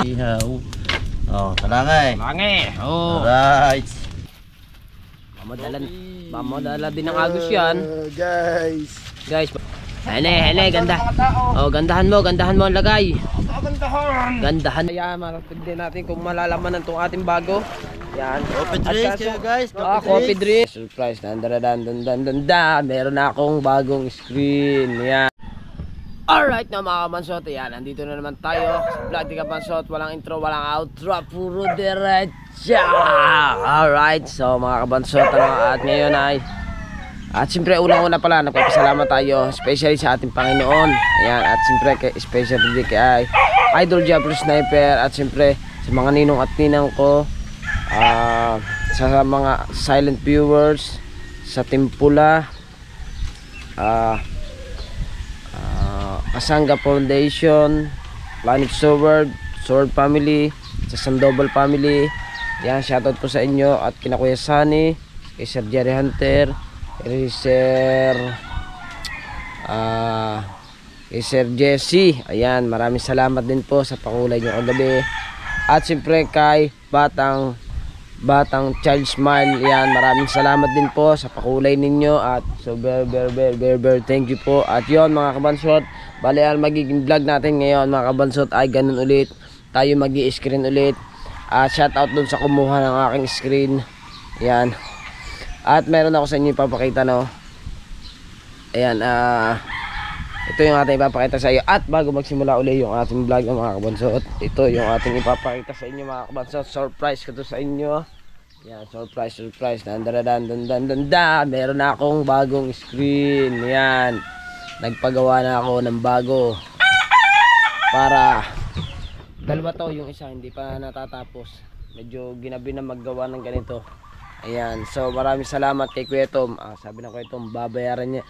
Ihaw. Oh, talangay. Talangay. Oh. Alright. Mamadala din ng agos yan. Guys. Hene, ganda. Oh, gandahan mo ang lagay. Gandahan. Kaya maratignan natin kung malalaman itong ating bago. Yan. Coffee drinks kayo guys. Coffee drinks. Surprise. Meron na akong bagong screen. Yan. Alright na mga kabansot. Yan. Nandito na naman tayo sa vlog ni Kabansot. Walang intro, walang outro. Puro diretsa. Alright. So mga kabansot, at ngayon ay siyempre unang-una pala nagpapasalamat tayo especially sa ating Panginoon. Ayan, at siyempre especially kay Idol Diablo Sniper, at siyempre sa mga ninong at ninang ko, sa mga silent viewers, sa Timpula, Kasanga Foundation, Planet Sword Family, sa Sandoval Family. Yan, shoutout po sa inyo, at kina Kuya Sunny, kay Sir Jerry Hunter, kay Sir Jesse. Ayan, maraming salamat din po sa pakulay nyo kagabi. At siyempre kay Batang Child Smile. Ayan, maraming salamat din po sa pakulay ninyo. At so very thank you po. At yon mga kabansot, bali ang magiging vlog natin ngayon mga kabansot ay ganun ulit. Tayo mag-i-screen ulit. At shout out dun sa kumuha ng aking screen. Ayan. At meron ako sa inyo ipapakita, no. Ayan, ito yung ating ipapakita sa iyo. At bago magsimula uli yung ating vlog mga kabansot, ito yung ating ipapakita sa inyo mga kabansot. Surprise ko to sa inyo. Ayan, surprise. Meron na akong bagong screen. Ayan, nagpagawa na ako ng bago. Para dalawa to, yung isa hindi pa natatapos. Medyo ginabi na maggawa ng ganito. Ayan, so maraming salamat kay Kuya Tom. Sabi na Kuya Tom, babayaran niya.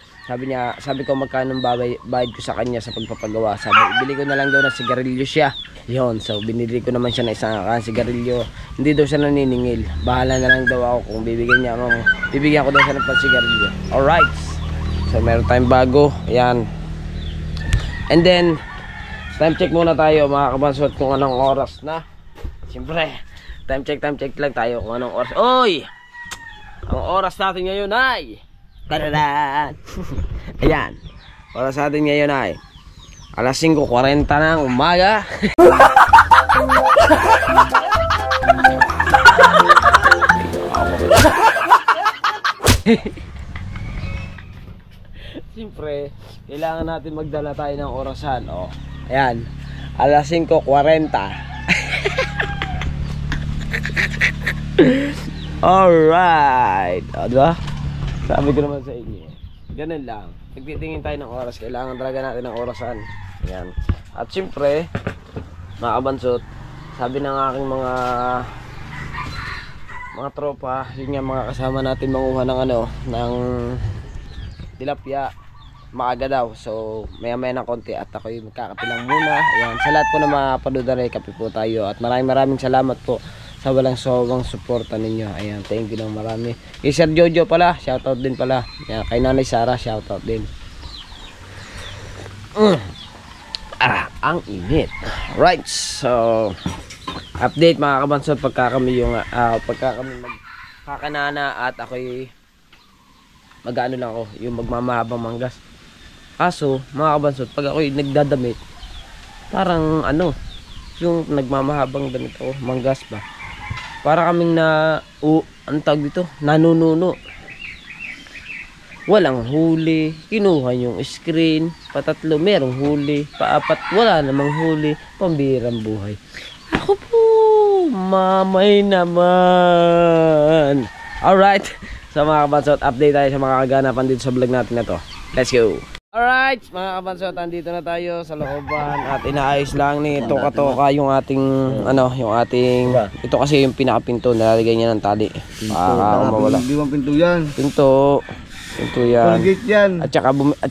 Sabi ko magkano bayad ko sa kanya sa pagpapagawa. Sabi, bili ko na lang daw ng sigarilyo siya. Yon, so binili ko naman siya na isang sigarilyo. Hindi daw siya naniningil. Bahala na lang daw ako kung bibigyan ko daw siya ng pansigarilyo. Alright, so meron tayong bago. Ayan. And then time check muna tayo mga kabansot kung anong oras na. Siyempre, time check lang tayo kung anong oras. Oy! Ang oras natin ngayon ay ayan, oras natin ngayon ay alas 5:40 ng umaga. Siyempre, kailangan natin magdala tayo ng orasan. Ayan, alas 5:40. Alright, diba? Sabi ko naman sa inyo, ganun lang. Nagtitingin tayo ng oras, kailangan talaga natin ng orasan. Ayan. At siyempre, mga kabansot, sabi ng aking mga tropa, yun nga mga kasama natin manguha ng ng tilapia, maaga daw. So maya ng konti at ako'y magkakape lang muna. Ayan, sa lahat po na mga padudaray, kape po tayo. At maraming salamat po sa walang sawang suporta ninyo. Ayan, thank you lang marami. Kay Sir Jojo pala, shoutout din pala. Ayan, kay Nanay Sara, shoutout din. Ang init. Right, so update mga kabansot, pagka kami magkakanana at ako'y mag-ano lang ako, yung magmamahabang manggas. Kaso mga kabansot, pag ako'y nagdadamit, parang yung nagmamahabang damit ako, manggas ba, para kaming ang tawag dito, nanununo. Walang huli, kinuha yung screen, patatlo merong huli, paapat wala namang huli, pambirang buhay. Ako po, mamay naman. Alright, so mga kabansot, update tayo sa mga kaganapan dito sa vlog natin na to. Let's go. Alright, mga kabansot, andito na tayo sa looban at inaayos lang ni Toka yung ating ito kasi yung pinakapinto, nalalagay niya ng tali para mawala. Pinto yan. Pinto yan. Tollgate yan. At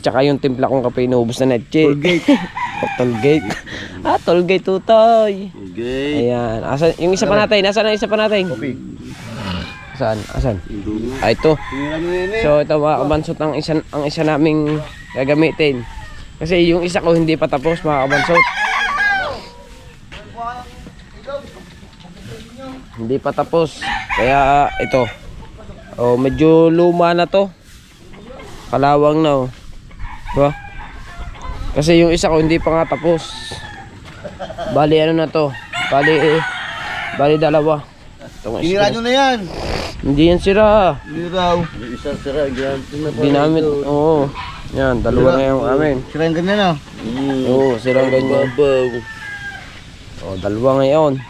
saka yung timpla kong kape inuubos na netche. Tollgate. Tollgate. Tollgate tutoy. Tollgate. Ayan. Yung isa pa natin, nasaan ang isa pa natin? Kopi. Saan? Asan? Ito. Tinira nyo yan eh. So ito mga kabansot ang isa naming gagamitin. Kasi yung isa ko hindi pa tapos mga kabansot. Hindi pa tapos. Kaya ito. Oh, medyo luma na to. Kalawang na oh. Diba? Kasi yung isa ko hindi pa nga tapos. Bali ano na to? Bali dalawa. Tinira nyo na yan. Hindi yan sira. Tiniraw. Yung isa sira. Ginamit. Oo. Yan, dalawa na yung amin. Sira yung ganyan ah. Oo, sirang ganyan. Oh, dalawa ngayon.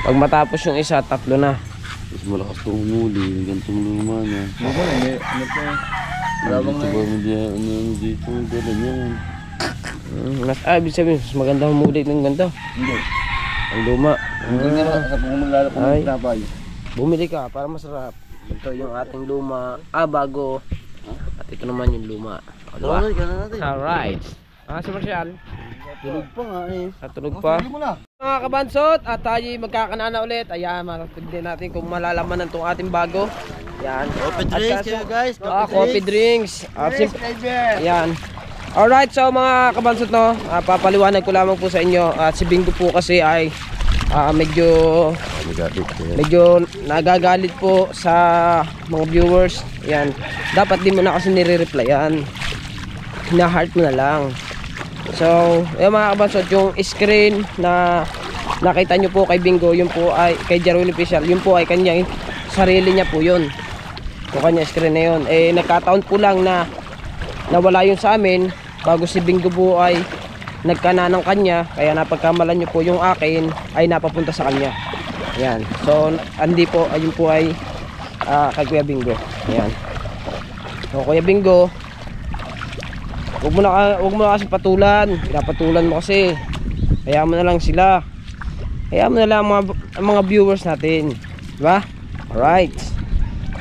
Pag matapos yung isa, tatlo na. Mas malakas tong muli, gantong luma na. Ano pa? Malabang na Ano dito, gano'n yan. Ibig sabihin, mas maganda humulit ng ganito. Hindi. Ang luma. Hindi na sa pumulala kung Ay. tinapay. Bumili ka para masarap. Ito yung ating luma. Bago. At ito naman yung luma. O, diba? natin. Alright. Si Marcial. Tulog pa nga eh. Natulog pa. Tulog mo na. Mga kabansot, at tayo magkakanana ulit. Ayan, marapagin natin kung malalaman itong ating bago. Yan. Coffee drinks kayo guys. Coffee drinks. Yes, driver. Ayan. Alright, so mga kabansot no, papaliwanag ko lamang po sa inyo. At si Bingo po kasi ay medyo nagagalit po sa mga viewers. Ayan. Dapat di mo na kasi nire-replyan. Hina-heart mo na lang. So, ayan mga kabansot, yung screen na nakita nyo po kay Bingo, yun po ay kay Jarwin Official, yun po ay kanyang sarili niya po yun. Yung kanya screen na yun. Nagkataon po lang na nawala yun sa amin bago si Bingo po ay nagkana ng kanya, kaya napagkamalan nyo po yung akin ay napapunta sa kanya. Ayan. So, andi po, ayun po ay kay Kuya Bingo. Ayan. So, Kuya Bingo, huwag mo na kasi patulan. Pinapatulan mo kasi. Hayaan mo na lang sila. Hayaan mo na lang ang mga viewers natin. Diba? Alright.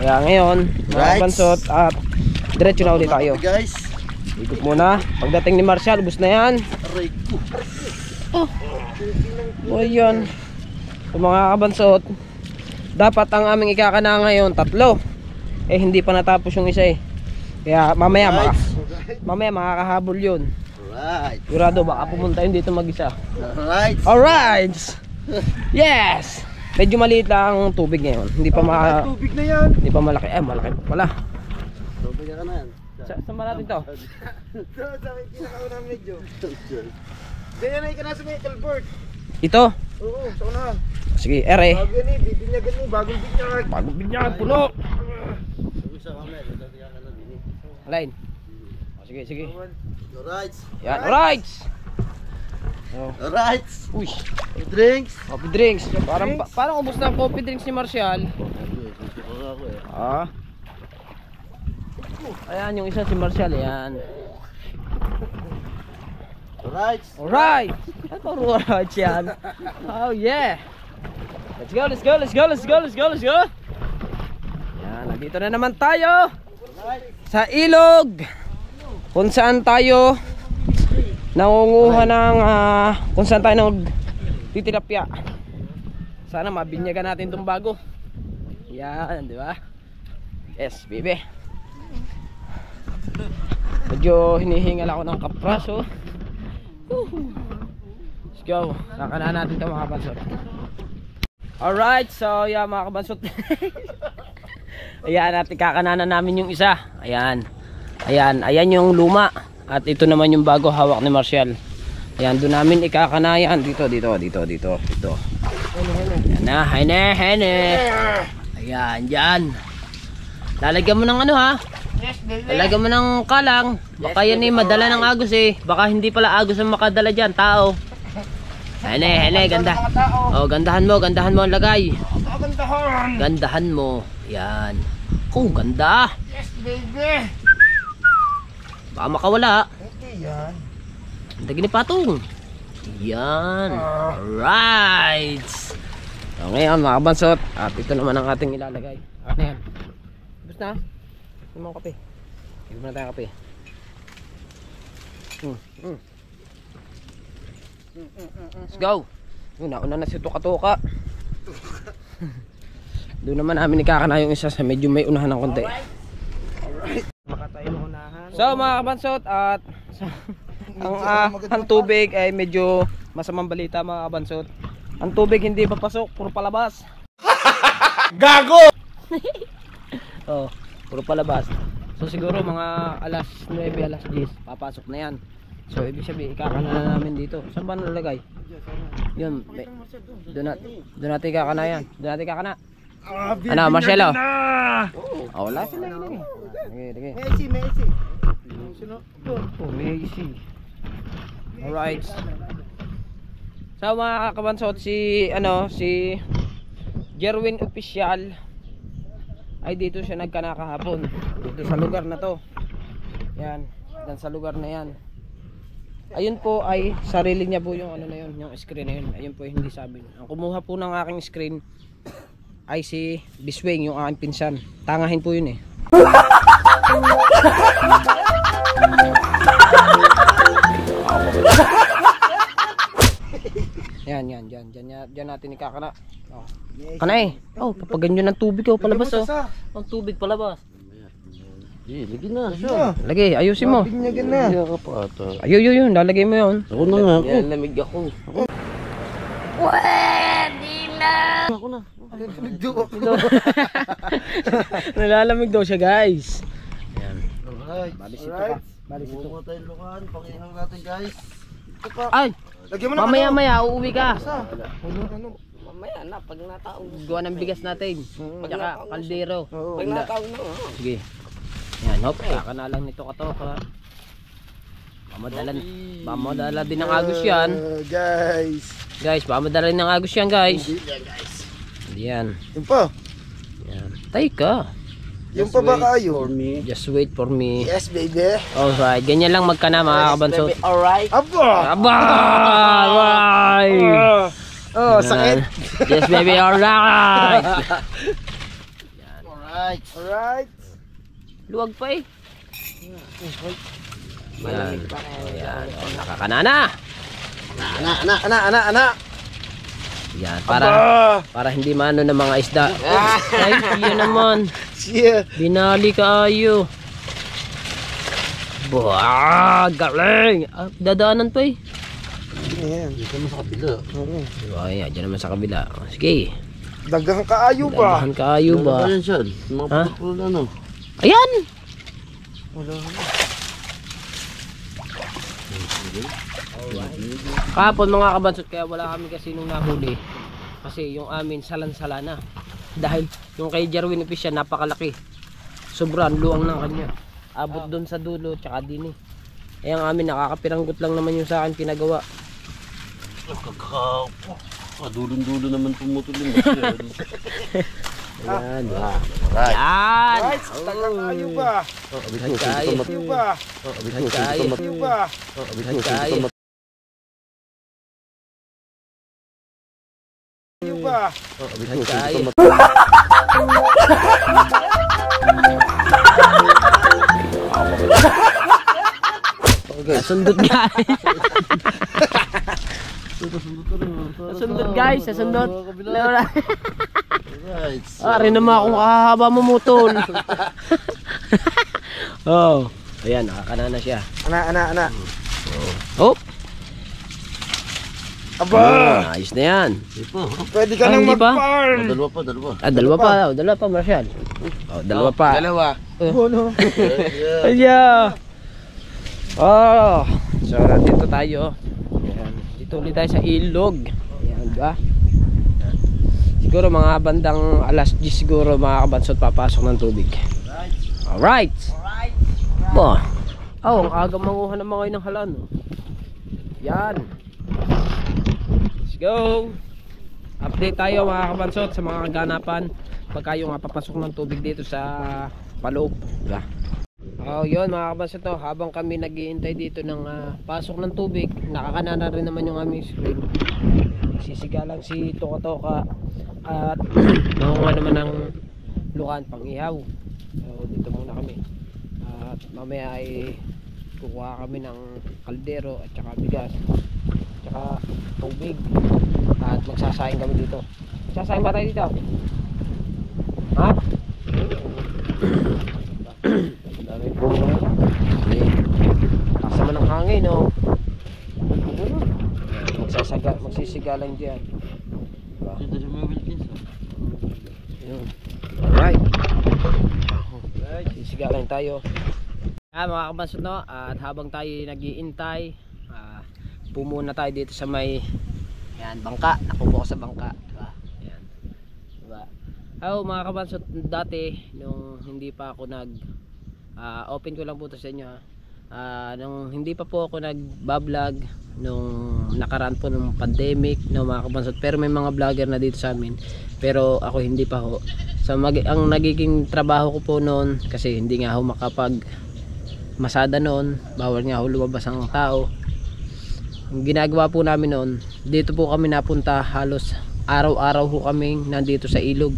Kaya ngayon, mga kabansot, at diretso na ulit tayo. Guys. Ikot muna. Pagdating ni Marcial, ubus na yan. Aray ko. O yun. So, mga kabansot, dapat ang aming ikakana ngayon, 3. Hindi pa natapos yung isa eh. Kaya mamaya makakahabol yun. Alright. Sigurado baka pumunta yun dito mag-isa. Alright. Alright! Yes! Medyo maliit lang ang tubig ngayon. Hindi pa Tubig na yan. hindi pa malaki. Malaki pa pala. Tubig ka na yan. Saan ba natin to? Sa akin kinakauna medyo. Ganyan na ikanasa may Albert. Ito? Oo, sa unahan. Sige, ere. Bago yan eh, bibinyagan eh, bagong binyag. Bagong binyag, puno! Sabi sa kamay, nagkakaya ka na din eh. Alain. Sige. Alright. Yan, alright! Alright. Uy, Drinks. coffee drinks. Parang ubos na ang coffee drinks ni Marcial. Ayan yung isa si Marcial, ayan. Alright. Alright! Ano alright yan? Oh yeah! Let's go! Yan, nandito na naman tayo sa ilog kung saan tayo nangunguha ng kung saan tayo titilapia. Sana mabinyagan natin itong bago. Yan, di ba? Yes, baby. Medyo hinihingal ako ng kapraso. Let's go. Kakanaan natin ito mga kabansot. Alright, so yeah mga kabansot. Ayan, natin kakananan namin yung isa. Ayan yung luma. At ito naman yung bago hawak ni Marcial. Ayan, doon namin ikakanayan. Dito. Ayan na, hene. Ayan, dyan. Lalagyan mo ng ano ha? Lalagyan mo ng kalang. Baka yan eh, madala ng agos eh. Baka hindi pala agos ang makadala dyan, tao. Hene, ganda. Oh, gandahan mo ang lagay. Gandahan mo. Yan. Oh, ganda. Yes, baby. Baka makawala. Hindi yan. Dagi ni patong. Yan. Alright. So, ngayon mga kabansot, at ito naman ang ating ilalagay. Ano yan? Tapos na? Ano mo kape? Higit mo na tayo kape. Let's go. Yun, nauna na si Tuka-Tuka. Doon naman namin ikakana yung isa sa medyo may unahan ng konti. Baka tayo maunahan. So mga kabansot, at ang tubig ay medyo masamang balita mga kabansot. Ang tubig hindi papasok, puro palabas. Gago! Oh, puro palabas. So siguro mga alas 9, alas 10 papasok na yan. So ibig sabihin ikakana na namin dito. Saan ba nalalagay? Yun, doon natin ikakana yan. Doon natin ikakana. Ano, Marcelo? Oh, wala sila yun. Sige. Messi. Oh, Messi. Alright. So mga kakabansot, si Jerwin Official ay dito siya nagkana kahapon. Dito sa lugar na to. Yan, dan sa lugar na yan. Ayun po ay sarili niya po yung ano na yun, yung screen na yun. Ayun po hindi sabi. Ang kumuha po ng aking screen ay si Biswing, yung aking pinsan. Tangahin po yun eh. Yan natin ikakana. Oh. Kana eh. Oh, papaganyan ng tubig oh, palabas oh. Ang tubig palabas. Lagi na. Lagi, ayusin mo. Binyagan na. Hindi ako pa ata. Yun, lalagay mo yun. Ako na nga ako. Yan, lamig ako. Nalalamig daw siya guys. Alright. Bumo tayo lukan. Pakihaw natin guys. Ito pa. Ay, Lagyan mo na mamaya uuwi ka. Ano? Mamaya na, pag nataon. Gawa ng bigas natin. Tsaka kaldero. Oo. Pag nataon na. Sige. Yan, hop, kakana lang nito katoka. Mamadala din ng agos yan. Guys. Guys, mamadala din ng agos yan guys. Yan. Yung pa. Yan. Tay ka. Yung pa ba kayo? Just wait for me. Yes, baby. Alright, ganyan lang magkana mga kabansot. Alright. Aba! Aba! Alright! Oh, sakit. Yes baby, alright! Alright. Luwag pa eh. Yan. Ayan. O, nakakanana. Ana. Yan, para hindi maano ng mga isda. Ay, yun naman. Yeah. Binali kaayo. Buah, galing. Dadaanan pa eh. Ayan. Dito mo sa kabila. Ayan, dyan naman sa kabila. Sige. Dagang kaayo ba? Dadahan kaayo ba? Ano ba yan siya? Mga Ha? putol ano? Ayan! Kahapon mga kabansot, kaya wala kami kasi nung nahuli. Kasi yung amin salan-sala na. Dahil yung kay Jerwin Official napakalaki. Sobrang luwang ng kanya. Abot doon sa dulo tsaka din eh. Ang amin nakakapiranggot lang naman yung sa akin pinagawa. Dulon-dulo naman pumutol yung basta. Ayan. Right. Yan! Alright. Dagang kaayo ba? Kaya. Kaayo ba? Kaya. Kaayo ba? Kaya. Kaayo ba? Kaya. Sundot guys. Sundot guys, sundot. Right. Ari naman akong kahaba mamutol. Oh, ayan, nakakana na siya. Ana. Oh, Aba! ayos na yan. Pwede ka nang hindi pa? mag-farm. Dalawa pa. Marshal. Oh, dalawa pa. Bono. Ayan. Oh, so dito tayo. Ayan. Dito ulit tayo sa ilog. Ayan, ba? Siguro mga bandang alas 10 siguro mga kabansot papasok ng tubig. Alright. Bo. Oh, ang aga manguha ng mga ng halan. Oh. Yan. Let's go. Update tayo mga kabansot sa mga kaganapan pagka yung papasok ng tubig dito sa paloob. Diba? Oh, yun mga kabansot, no, habang kami naghihintay dito ng pasok ng tubig, nakakanana rin naman yung aming screen. Sisigalang si Toka at nangunga naman ng lukan pang ihaw. So dito muna kami. At mamaya ay kukuha kami ng kaldero at saka bigas at saka tubig. At magsasayang kami dito. Magsasayang ba tayo dito? Ha? Dami po. Kasama ng hangin, no? Magsisigalan dyan. Diba? Ito sa mga Wilkins. Yun. Alright. Sisigalan tayo. Mga kabansot, no? At habang tayo nag-iintay, pumuna tayo dito sa may yan, bangka. Nakupo ko sa bangka. Diba? Yan. Diba? Mga kabansot, dati nung hindi pa ako open ko lang po to sa inyo, ha. Nung hindi pa po ako nagbablog nung nakaraan po ng pandemic, no, mga kabansot, pero may mga vlogger na dito sa amin, pero ako hindi pa ho. So ang nagiging trabaho ko po noon, kasi hindi nga ho makapag masada noon, bawal nga ho lumabas ang tao. Ang ginagawa po namin noon, dito po kami napunta, halos araw-araw ho kaming nandito sa ilog.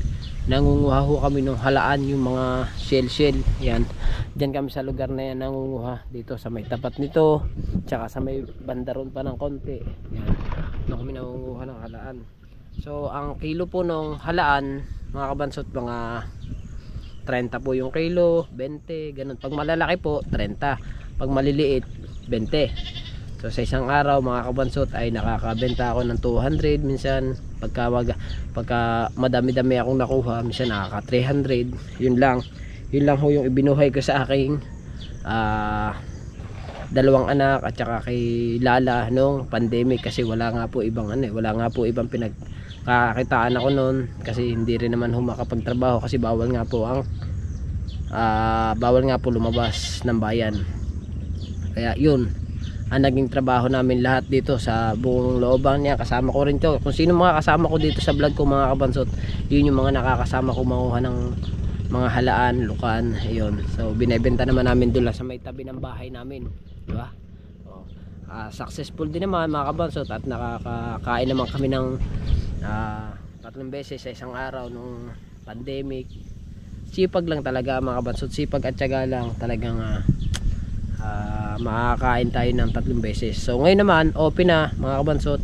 Nangunguha ho kami ng halaan, yung mga shell. Yan. Diyan kami sa lugar na yan nangunguha, dito sa may tapat nito, tsaka sa may bandaron pa ng konti. Yan. Doon kami nangunguha ng halaan. So ang kilo po ng halaan, mga kabansot, mga 30 po yung kilo, 20, ganun. Pag malalaki po, 30. Pag maliliit, 20. So sa isang araw, mga kabansot, ay nakakabenta ako ng 200. Minsan pagka madami-dami akong nakuha, minsan nakaka 300. Yun lang ho yung ibinuhay ko sa aking dalawang anak at saka kay Lala nung pandemic, kasi wala nga po ibang pinagkakitaan ako noon, kasi hindi rin naman makapagtrabaho kasi bawal nga po lumabas ng bayan. Kaya yun ang naging trabaho namin lahat dito sa buong looban niya. Kasama ko rin to, kung sino mga kasama ko dito sa vlog ko, mga kabansot, yun yung mga nakakasama ko manguha ng mga halaan, lukan, ayun. So binebenta naman namin doon lang sa may tabi ng bahay namin, di ba? Successful din naman, mga kabansot, at nakakakain naman kami ng 3 beses sa isang araw nung pandemic. Sipag lang talaga, mga kabansot, sipag at tiyaga lang talagang makakain tayo ng 3 beses. So ngayon naman open na, mga kabansot,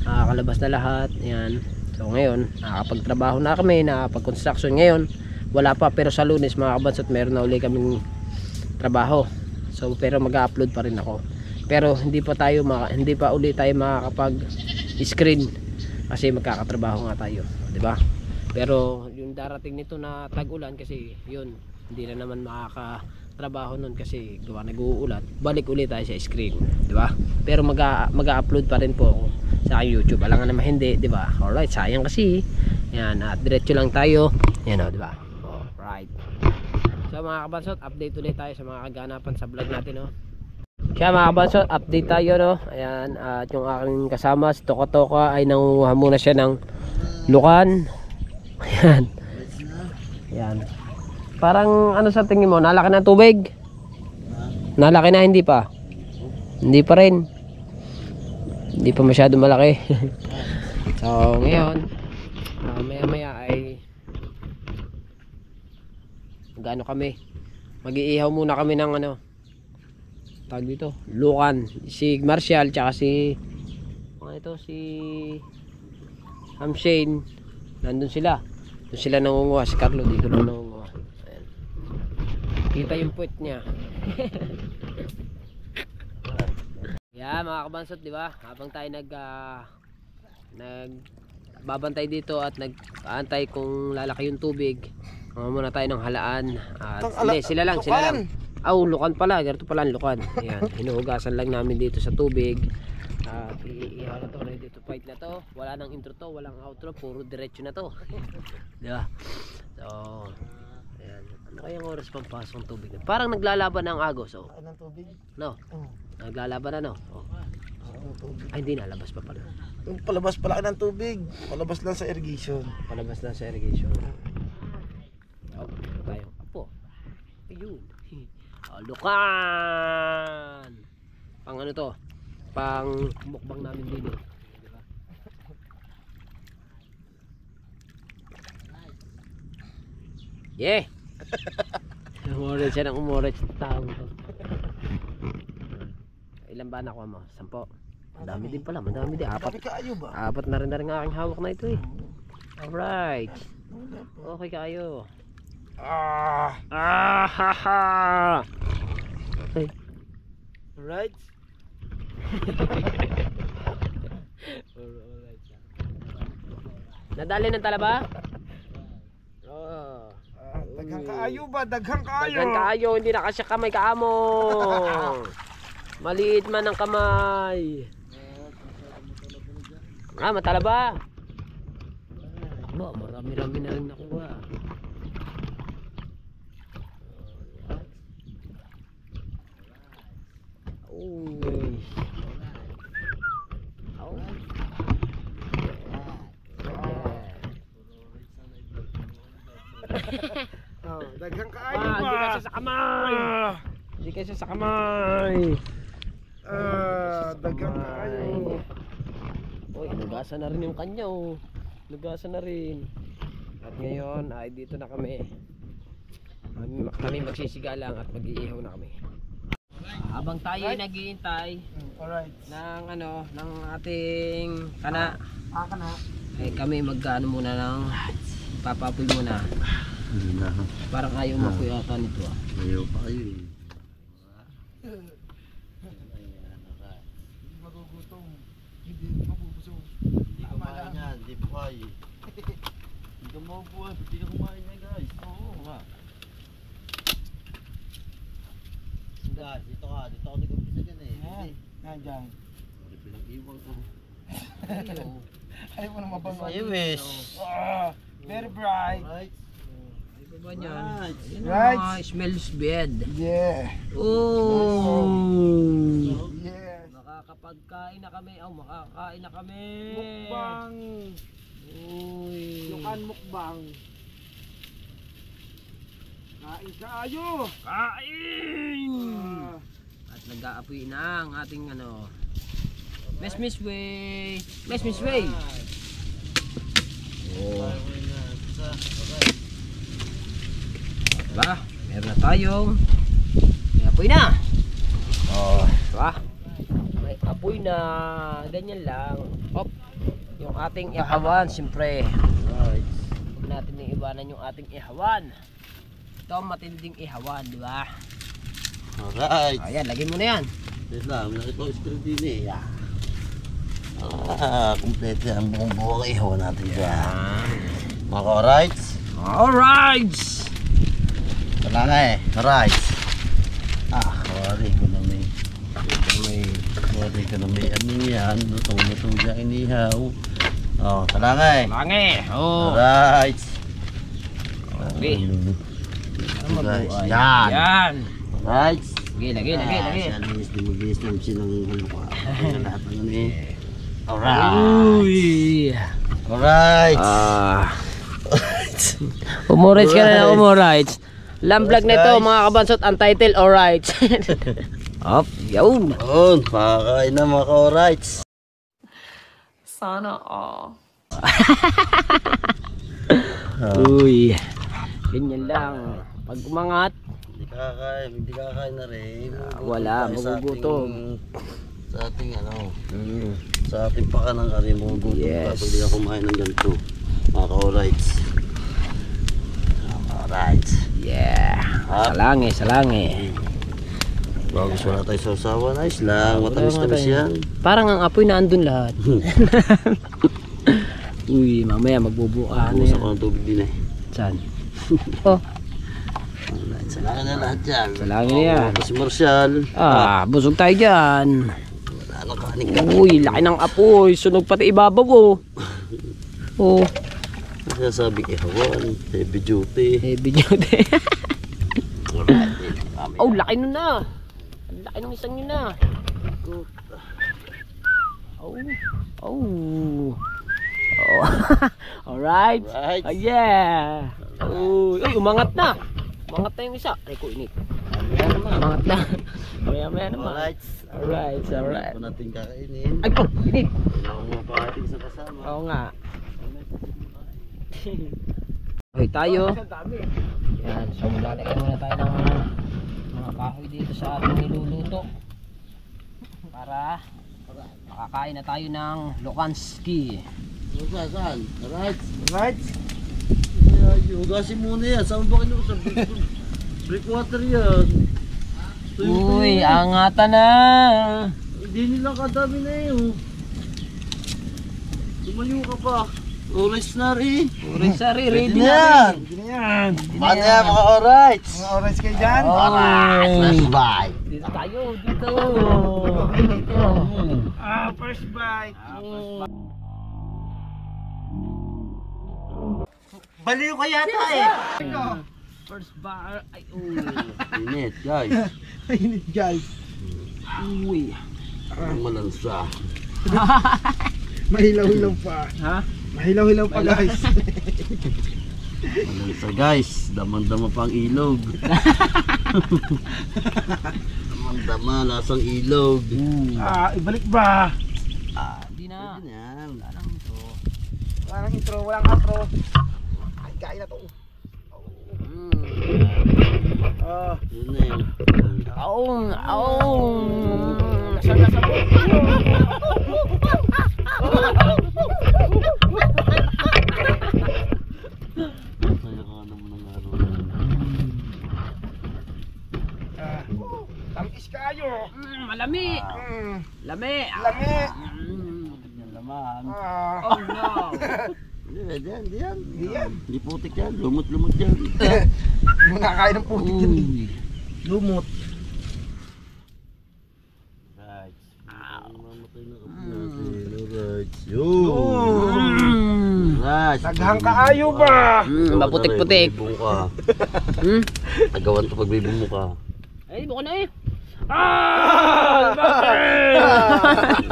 kalabas na lahat yan. So ngayon nakapagtrabaho na kami, nakapag-construction. Ngayon wala pa, pero sa Lunes, mga kabansot, meron na uli kaming trabaho. So pero mag-upload pa rin ako, pero hindi pa uli tayo makakapag-screen kasi magkakatrabaho nga tayo, di ba? Pero yung darating nito na tag-ulan, kasi yun, hindi na naman makakatrabaho nun kasi gawa nag-uulan, balik ulit tayo sa screen, di ba? Pero mag-upload pa rin po ako sa YouTube. Alangan naman hindi, di ba? Alright, sayang kasi. Yan, at diretso lang tayo. Yan, di ba? Alright. So mga kabansot, update ulit tayo sa mga kaganapan sa vlog natin, no? Kaya mga kabansot, update tayo, no? Ayan, at yung aking kasama, si Toka Toka, ay nangunguha muna siya ng lukan. Ayan. Ayan. Parang ano sa tingin mo, nalaki na tubig? Nalaki na, hindi pa? Hindi pa rin. Hindi pa masyado malaki. So ngayon, maya ay gaano kami, mag-iihaw muna kami ng tag dito, lukan. Si Marshall tsaka si Hamshane, nandun sila. Doon sila nangunguha. Si Carlo dito lang nangunguha. Ayan. Kita yung puwet niya. Yeah, mga kabansot, di ba? Habang tayo nagbabantay dito at nag-aantay kung lalaki yung tubig, muna tayo ng halaan. At hindi, sila lang. Lukan pala, ganito pala ang lukan. Ayan, hinuhugasan lang namin dito sa tubig. At iihaw na to, ready to fight na to. Wala nang intro to, walang outro, puro diretso na to. Diba? So ayan. Ano kayang oras pang pasok ng tubig? Parang naglalaban na ang agos, oh. Anong tubig? No? Naglalaban na, no? Oh. Ay, hindi na, labas pa pala. Yung palabas pala ng tubig. Palabas lang sa irrigation. Palabas lang sa irrigation. Oh, tayo. Apo. Ayun. Lukan! Pang ano to? Pang mukbang namin dito. Diba? Yeah! Umurit siya ng umurit sa taong to. Ilan ba nakuha mo? 10? Madami din pala, madami din. 4. Kaayo ba? 4 na rin ang aking hawak na ito, eh. Alright. Okay kayo. Ha ha. Alright. Nadali ng talaba? Oh. Daghang kaayo ba? Daghang kaayo. Dagan kaayo, hindi na kasya kamay kaamo. Maliit man ang kamay. Matalaba. Marami-rami na rin nakuha. Uy. Daghang kaayo ba? Hindi kasi sa kamay. Hindi kasi sa kamay. Daghang kaayo. Uy, nugasan na rin yung kanya oh. Nugasan na rin. At ngayon ay dito na kami. Kami magsisigalang at mag-iihaw na kami. Habang tayo ay naghihintay Alright. ng ating kana, Kana. ay kami magkaano muna ng papapoy muna. Hindi na. Parang ayaw mapoy ata nito ah. Ayaw pa kayo eh. Magugutom. Hindi mabubusog. Hindi kumain yan, hindi po kayo. Hindi ka mabubuhay, hindi ka kumain yan guys. Oo nga. Guys, dito ako nag-umpisa dyan eh. Yan. Nandiyan. Hindi pinag-iwan ko. Ayaw mo na mabango. Ayaw wish. Very bright. Alright. Ano ba yan? Right. Yan Right. ang mga smells bed. Yeah. Oh! Yeah. Makakapagkain na kami. Oh, makakain na kami. Mukbang. Uy. Yukan mukbang. Kain kaayo. Kain! At nag-aapoy na ang ating Mesmis way. Mesmis way. Oh. Diba? Meron na tayong may apoy na. Oh, diba? May apoy na. Ganyan lang. Hop. Yung ating ihawan, siyempre. Right. Huwag natin iiwanan yung ating ihawan. Ito ang matinding ihawan, di ba? Alright. Ayan, lagyan mo na yan. Wait lang, nakita ko screen din eh. Yeah. Kompleto yan. Buong ihaw natin dyan. Mga alright? Alright! Wala na eh. Alright. Wari ko na may. Wari ko na may. Ano yan? Lutong dyan inihaw. Oh, tala nga eh. Langi! Oh! Alright. Okay. Guys, yan. Yan! Alright. Lagi. Siya linis din mag-linis ng sinang halukwa. Lahat ng ano eh. Alright. Uy! Alright. Umorites ka na, umorites. Lamblog na ito mga kabansot, ang title, alright. Up, yun. Yun, makakain na mga ka-alright. Sana all. Uy, ganyan lang. Pag umangat, Hindi kakain na rin. wala, Tayo sa magugutom. Sa ating sa ating pakanang kari, magugutom Yes. ka pag di ka kumain ng ganito. Mga ka-alright. Alright. Yeah. Salangi. Bagos wala tayo sa usawa. Nice lang. Matamis-tamis yan. Parang ang apoy na andun lahat. Uy, mamaya magbubuka na Bukas yan. ako ng tubig din eh. Saan? Oh, Alright. Salakin na lahat yan. Salangin na yan. Si Marcial. Busog tayo dyan. Wala nang kanin ka. Uy, laki ng apoy. Sunog pati ibabaw ko. Oh, Kaya sabi kay Hawan, heavy duty. heavy duty. Alright. Oh, laki nun na. Ang laki ng isang yun na. Oh. Alright. Alright. Yeah. Uy, umangat na. Umangat na yung isa. Ay ko init. Umangat na. Maya naman. Alright. Alright. Ito natin kakainin. Ay po, init. Kailangan mo pa ating sa kasama. Oo nga. Okay tayo. Yan, so maglalagay muna tayo ng mga kahoy dito sa ating niluluto para makakain na tayo ng Lukanski. Saan? Alright. Right? Ay, hugasin muna yan. Saan ba kinuusap? Breakwater yan. Uy, angatan na. Hindi nila kadami na yun. Tumayo ka pa. Orange na rin. Uri sari, ready Ready na na rin. Hindi na yan. Paano yan mga orange? Mga orange kayo dyan. Alright, let's buy. Dito tayo, dito. First bite. Baliw ka yata eh. First bar, ay uy. Init, guys. Init guys. Uy. Ang malansa. Mahilaw-hilaw pa. Ha? Mahilaw-hilaw pa guys. Malansa, guys. Damang-dama pang ilog. Damang-dama, lasang ilog. Ibalik ba? Di na. Pwede yan. Walang intro, walang outro. Ay, kain na to. Yun na yun. Aong, aong. Nasaan na sa Saya ka naman ng araw. Tamis kayo. Malami. Lami. Lami. Yan laman. Oh no. Hindi yan. Hindi putik yan. Lumot-lumot yan. Hindi mo nakakain ng putik yun. Lumot. Right. Mamatay na kapag natin. Alright. Yo! Right. Taghang kaayo ba? Maputik-putik. Bibong ka. Tagawan to pag bibong mo ka. Ay, buko na eh.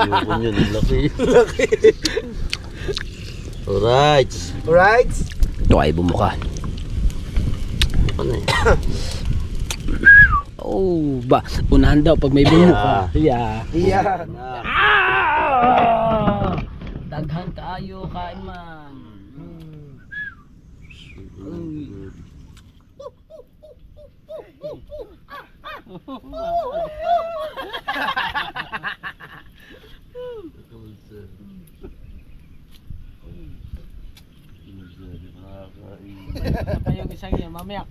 Ayoko nyo, ang laki. Alright. Alright. Ito ay bumuka. Ano eh? Oh, ba, unahan daw pag may bumuka. Yeah. Yeah. Daghan kaayo kain man. Apa yung isang yan, mamaya.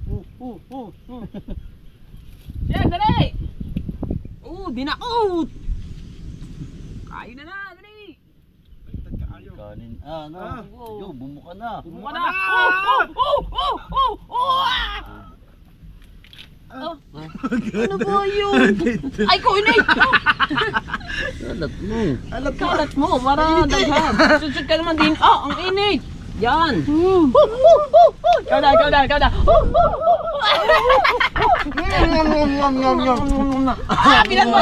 Yan, dali! Dinakot! Kain na, dali! Kanin. Ano? Yo, bumuka na. Bumuka na! Ano ba yun? Ay, ko inay! Alat mo. Kalat mo, para daghan. Susud ka naman din. Ang init! Yan! Ikaw na! Pinas mo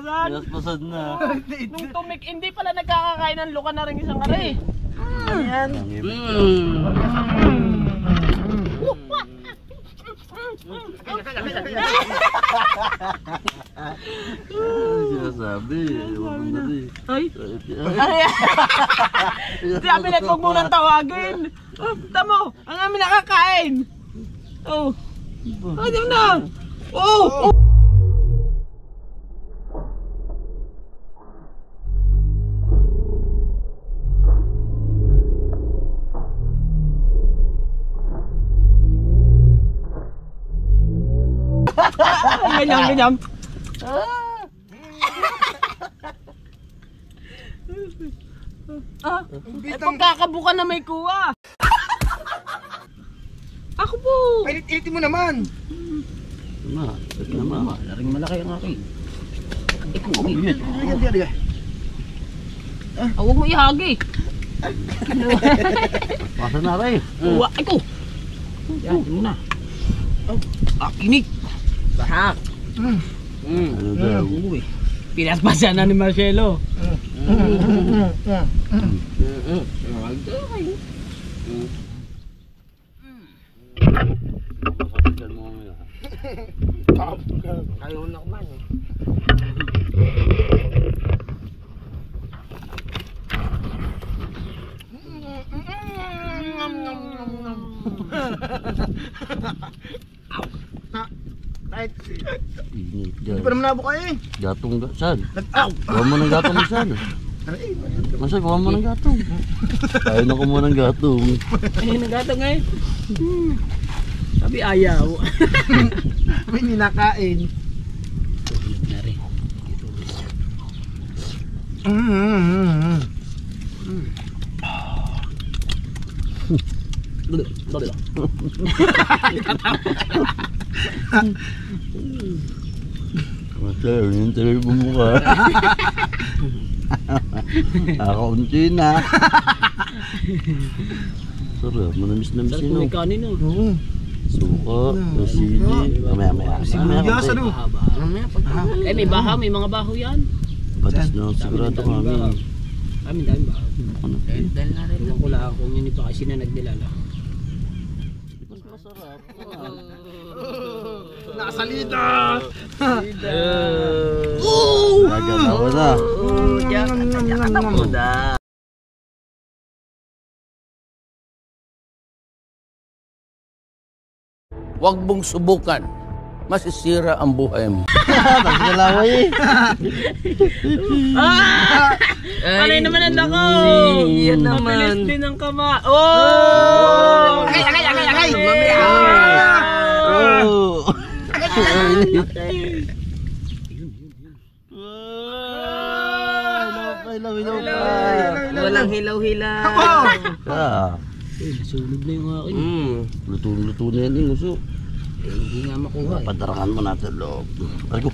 na! Pinasmasad na. Nung tumik, hindi pala nagkakakain ng luka na rin isang kare. Yan. Sinasabi. Huwag na rin. Ay! Sabi na huwag mo nang tawagin. Tamo, ang amin nakakain. Oh. Ano na? Oh! Ganyan. Ay, pagkakabuka na may kuha. Ako po. Painit-initin mo naman. Tama. Laring malaki ang akin. Ikaw, Diyan. huwag mo ihagi. Pasa na rin. Uwa, ikaw. Yan, yun na. Init. Bahak. Ano daw? Uy. Pinaspasan na ni Marcelo. Kapatigan mo mamaya. Ayaw na kuman eh. Kahit Init hindi dyan. pa naman nabuka eh. Gatong saan? Nag-aw. Huwag mo ng gatong saan. Masa, kuha mo ng gatong. Ayaw na kumuha ng gatong. Ay, nagato nga eh. Sabi ayaw. May ninakain. Nari. Masa, yung tuloy bumuka. Nakaunti na. Sarap, manamis-namis Sarap yun. may kanin oh. Suka, nasili. Mamaya-maya. Sibuyas, ano? Eh may bahaw, may mga bahaw yan. Patis na sigurado kami. Dami bahaw. Ano? Ewan ko lang kung yun pa kasi na nagdilala. Nakasalita! Nagalawa na. Huwag mong subukan. Masisira ang buhay mo. Nagalawa eh. Panay naman ang lako! Yan naman. Mabilis din ang kama. Oh! Agay! Oh! Walang hilaw-hilaw. Ah, Sunog na yung akin. luto na yan yung uso. Hindi nga makuha. Padarangan mo natin loob. Ay ko,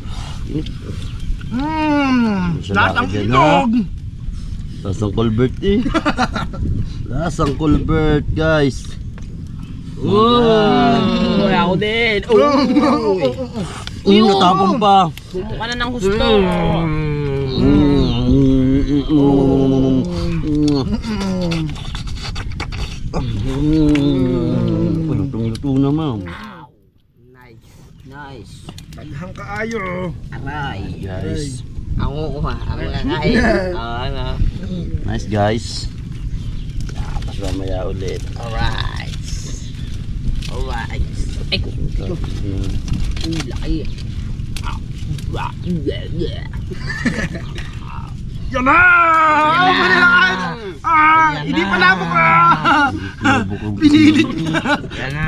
init. Lasang Dyan, inog! Lasang Colbert eh. Lasang Colbert guys. Oh! Ako din. Natapon pa. Bumukha na ng husto. Lutong-luto na ma'am. Nice. Daghang kaayo. Aray. Guys. Ako kuha. Ako nakain. Ano? Nice guys. Tapos mamaya ulit. Alright. Ay ko. Laki. Yan na! Hindi pa labok Pinilit na. Yan na.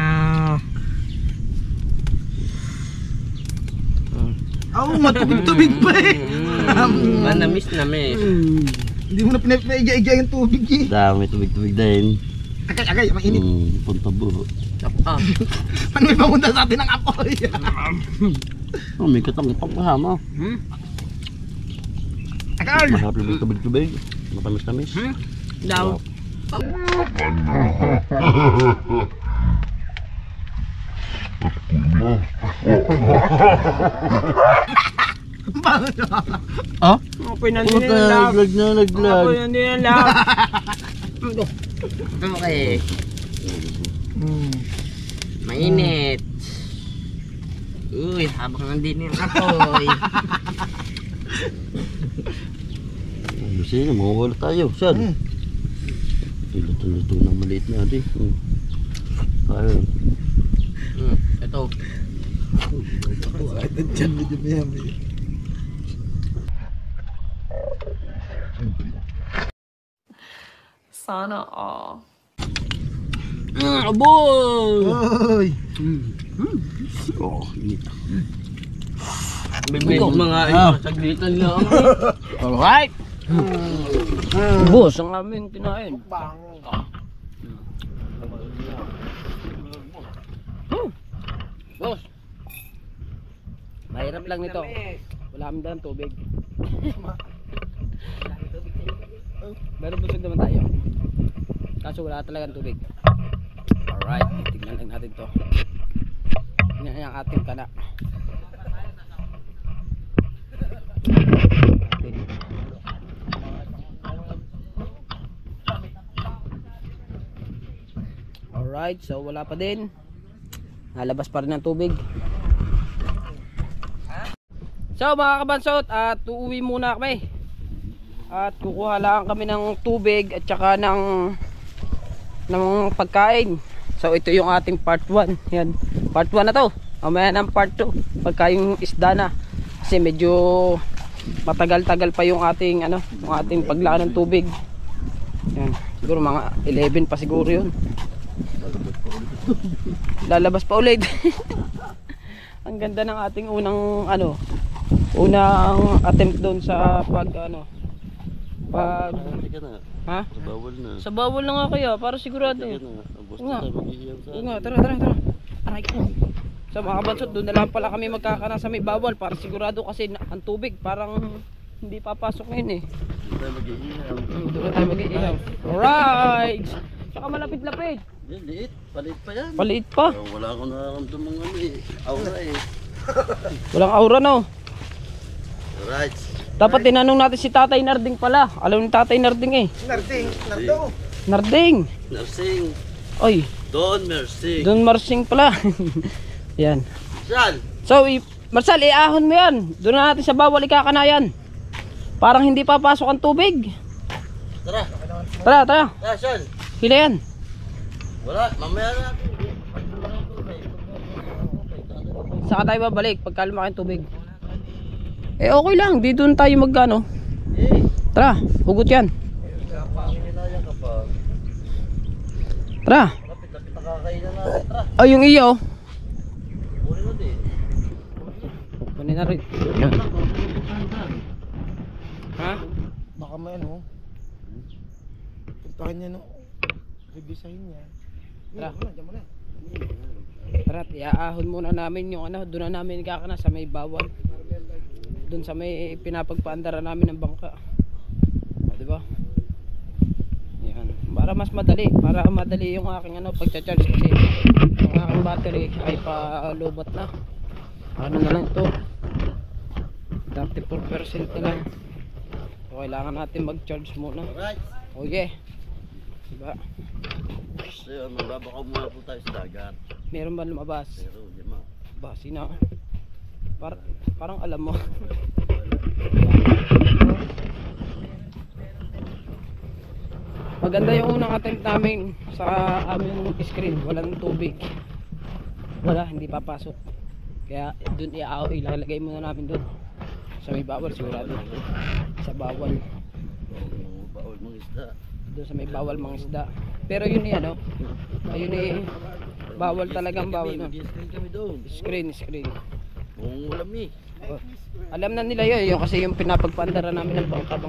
Matubig-tubig pa eh. Manamis. Hindi mo na pinaiga-iga yung tubig eh. Dami tubig-tubig din. Agay, mainit. Punta buho. Ano may pamunta sa atin ng apoy? Oh, may katang-katang kasama. Agay! Masarap yung tubig-tubig. Matamis-tamis. Daw. Apoy na din ang lab. Naglag na, naglag. Apoy na din ang lab. Okay. Mainit. Uy, habang nandun yung apoy. Sige, mawawala tayo. Saan? Luto-luto ng maliit na adi. Ayun. Ito. Sana all. Oy! Oh, init. Bibig mga saglitan lang. Alright. Boss, ang aming kinain. Boss. Mahirap lang nito. Wala kami dalang tubig. Meron busog naman tayo. Kaso wala talagang tubig. Alright, tignan lang natin to. Tignan ang ating kana. Alright, so wala pa din. Nalabas pa rin ang tubig. So mga kabansot, at uuwi muna kami. At kukuha lang kami ng tubig at saka ng pagkain. So ito yung ating part 1. Yan, part 1 na to. Mamaya ng part 2 pagka yung isda na. Kasi medyo matagal-tagal pa yung ating ano, yung ating paglaan ng tubig. Yan, siguro mga 11 pa siguro yun. Lalabas pa ulit. Ang ganda ng ating unang ano, unang attempt doon sa pag ano, pag Hindi ka na. ha? Sa bawal na. Sa bawal na nga kaya para sigurado eh. Sige na. Ang gusto Nga. tayo mag-iiyaw sa Oo nga, tara. Aray ko. Sa mga kabansot, doon na lang pala kami magkakana sa may bawal para sigurado kasi ang tubig parang hindi papasok ngayon eh. Hindi tayo mag-iiyaw. Doon na tayo mag-iihaw. Alright! Tsaka malapit-lapit. Yan, liit. Palit pa yan. Paliit pa. Wala akong nararamdaman ano eh. Aura eh. Walang aura no. Alright. Dapat tinanong natin si Tatay Narding pala. Alam ni Tatay Narding eh. Narding, Nardo. Narding! Nursing. Oy, Don Nursing. Don Marsing pala. Yan. Saan? So, Marcel, iahon mo yan. Doon na natin sa bawal ikakanayan. Parang hindi papasok ang tubig. Tara. Tara. Tara, saan? Hila yan. Wala. Mamaya natin. Saka tayo babalik pagka lumaki ang tubig. Eh okay lang, dito na tayo magkano. Eh. Tara, hugot yan. Hinaya ka pa. Tara. Lapit-lapit nakakainan natin. Tara. Ay, yung iyo. Muli na din. Kunin na rin. Yan. Ha? Baka may ano. Puntahan niya no. Revisahin niya. Tara. Diyan mo na. Tara, iaahon muna namin yung ano, doon na namin kakana sa may bawal. Doon sa may pinapagpaandara namin ng bangka. O, di ba? Yan. Para mas madali, para madali yung aking ano pagcha-charge kasi yung aking battery ay pa lobot na. Ano na lang ito? 34% na lang. So, kailangan natin mag-charge muna. Alright. O, yeah. Diba? So yun, magbabakaw muna po tayo sa dagat. Meron ba lumabas? Pero hindi ma. Ba, sino? Parang alam mo. Maganda yung unang attempt namin sa aming screen. Walang tubig. Wala, hindi papasok. Kaya dun ilalagay muna namin dun. Sa may bawal sigurado. Sa bawal. Mga baol mga isda. Doon sa may bawal mga isda. Pero yun eh ano. Ayun eh. Bawal talagang bawal na. Mag-screen kami doon. Screen. Kung ulam eh. Oh. Alam na nila yun, yung kasi yung pinapagpandara namin ng bangka.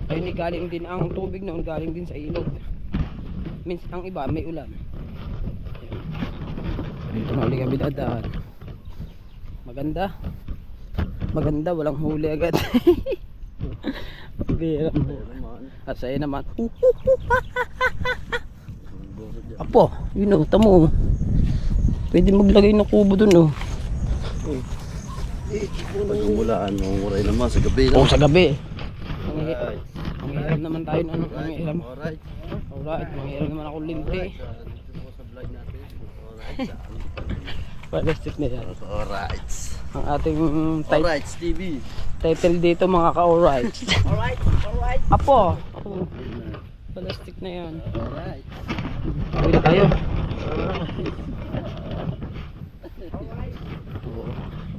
Ayun galing din ang tubig noon, galing din sa ilog. Means ang iba may ulan. Dito na ulit kami dadaan. Maganda, walang huli agad. Pabira mo. At sa'yo naman. Apo, yun o, tamo. Pwede maglagay ng kubo dun o. Pagmulaan, manguray naman sa gabi. Oo, sa gabi. Alright. Manghiram naman tayo ng ano, manghiram. Alright. Alright, manghiram naman ako limte. Dito po sa vlog natin. Alright. Plastic na yan. Alright. Ang ating Alright, Stevie. title dito mga ka-alright. Alright. Apo. Plastic na yan. Alright. Uwi na tayo.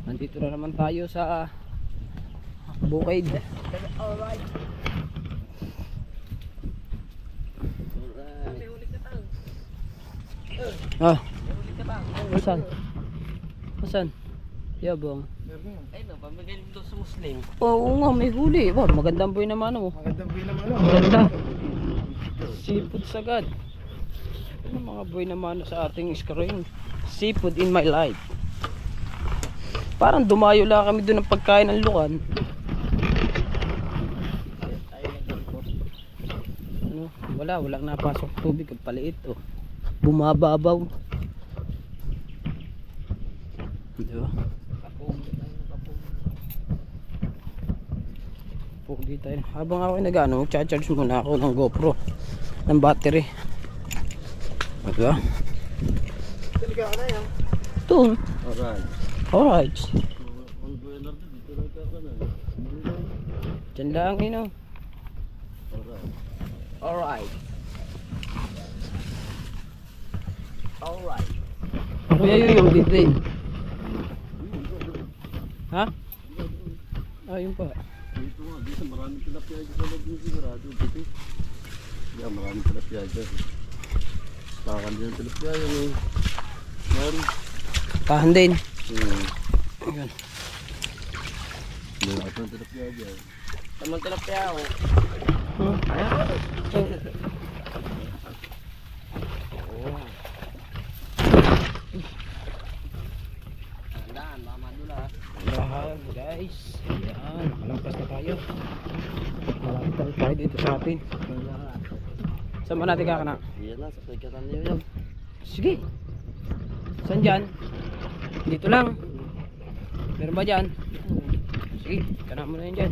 Nandito na naman tayo sa bukid. Ah. Asan? Yabang. Ay no, pamigay dito sa Muslim. Oo nga, may huli. Wow, magandang buhay naman oh. Magandang buhay naman ano. Maganda. Seafood sagad. Ano mga buhay naman sa ating screen? Seafood in my life. Parang dumayo lang kami doon ng pagkain ng lukan. Ano? Walang napasok tubig. Ang paliit oh. Bumababaw. Diba? Pogi tayo. Habang ako nag-ano, charge muna ako ng GoPro ng battery. Diba? Talaga ka na yan. Ito. Alright. Alright. Ang buhay na rin, dito lang ka na. Diyan lang yun oh. Alright. Alright. Alright. Kuya yung dito eh. Ha? Ayun pa. Dito nga, dito maraming tilapia dyan sa loob ng sigurado. Dito. Yeah, maraming tilapia dyan. Takan dyan tilapia yun eh. Meron. Tahan din. Ayun. Meron ako ng tilapia dyan. Tamang tilapia ako. Tandaan, baka madula. Lahat guys. Ayan, nakalampas na tayo. Malapit tayo dito sa atin. Saan ba natin kakana? Yan na, sa pagkatan niyo yan. Sige. Saan dyan? Dito lang. Meron ba dyan? Sige, kana mo na yun dyan.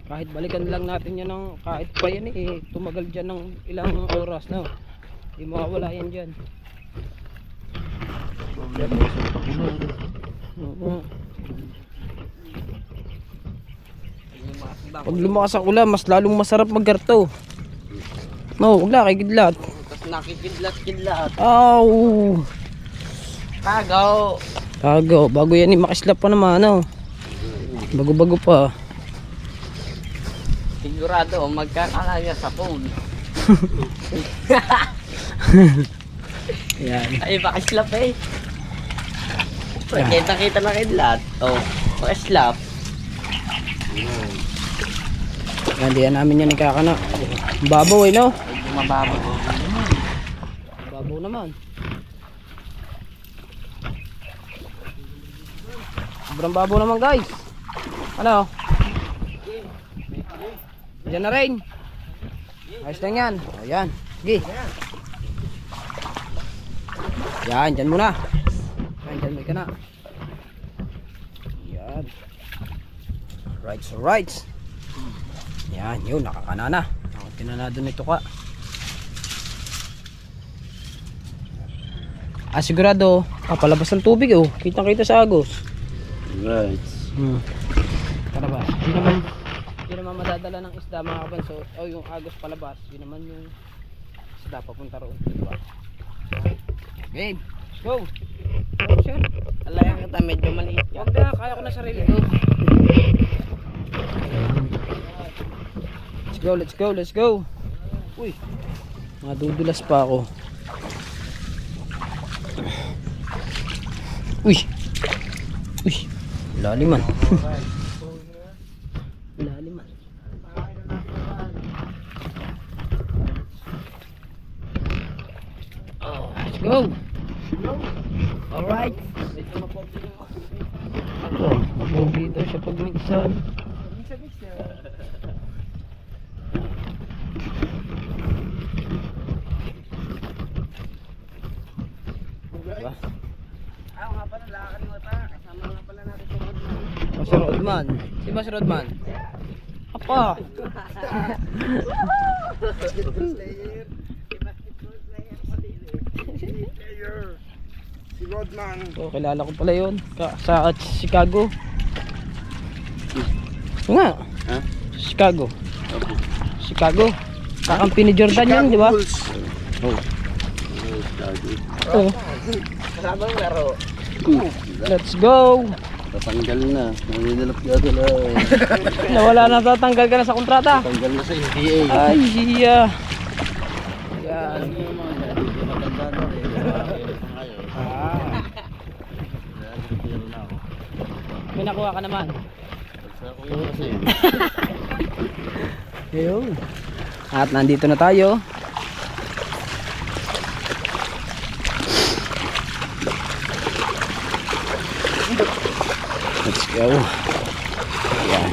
Kahit balikan lang natin yan ng kahit pa yan eh. Tumagal dyan ng ilang oras na. Hindi mawawala yan dyan. Oo. Pag lumakas ang ulan, mas lalong masarap maggarto. No, wag na kay gidlat. Tapos nakikidlat-kidlat. Aw! Kagaw. Tago, bago yan makislap pa naman ano. Bago-bago pa. Sigurado, magkakalaya sa phone. Yan. Ay, pakislap eh. Kita-kita na kidlat. Oh, pakislap. Yan, diyan namin yan ikakana. Babaw eh no? Mababa. Babaw naman. Sobrang babaw naman guys. Ano? Diyan na rin. Ayos lang yan. O yan. Sige. Yan, dyan muna. Yan, dyan may ka na. Yan. Right. Yan, yun, nakakana na. Tinanado nito ka. Sigurado, palabas ng tubig oh. Kitang-kita sa agos. Right. Tara ba? Hindi naman madadala ng isda mga kabanso. O yung agos palabas. Yun naman yung isda papunta roon. Diba? Game, let's go. Oh, sir. Alayan kita, medyo maliit ka. Huwag na, kaya ko na sarili ko. Let's go. Uy, madudulas pa ako. Uy, laliman. Laliman. Oh, let's go. Alright. Ako, dito siya pag-mixan. Diba? Ako nga pala, nakakalimutan. Kasama nga pala natin si Rodman. O, si Rodman. Si ba si Rodman? Apa? Basketball player. Si Rodman. So, kilala ko pala yun. Sa Chicago. Nga. Ha? Chicago. Kakampi ni Jordan yan, di ba? Oh. Kasabang laro. Let's go. Tatanggal na. Nanginilap ka sila. Nawala na, tatanggal ka na sa kontrata. Tatanggal na sa NBA. Ay, siya. Yan. Matanda na rin. Ah, may nakuha ka naman. Ayun. At nandito na tayo. Let's go. Yan.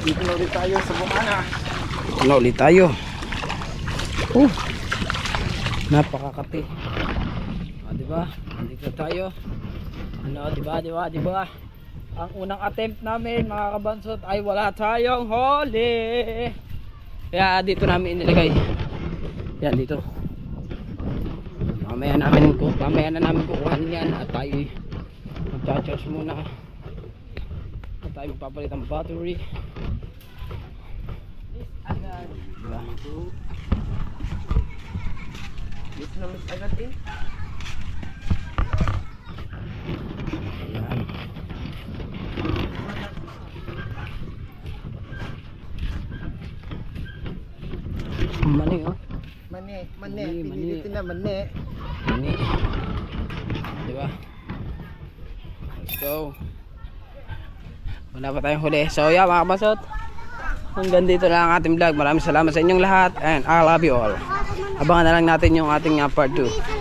Dito na ulit tayo sa Bukana. Ano ulit tayo? Napakakati. Diba? Nandito tayo. Ano, diba? Ang unang attempt namin mga kabansot ay wala tayong huli. Kaya dito namin inilagay. Yan dito. Mamaya na namin kukuhanin yan at tayo mag-charge muna. At tayo magpapalit ang battery. Diba? Dito na mas agad eh. Ayan. Mani oh. Mani, Mani. pinilitin na mani. Mani. Diba? Let's go. Wala pa tayong huli. So yeah mga kabasot, hanggang dito na ang ating vlog. Maraming salamat sa inyong lahat and I love you all. Abangan na lang natin yung ating part 2.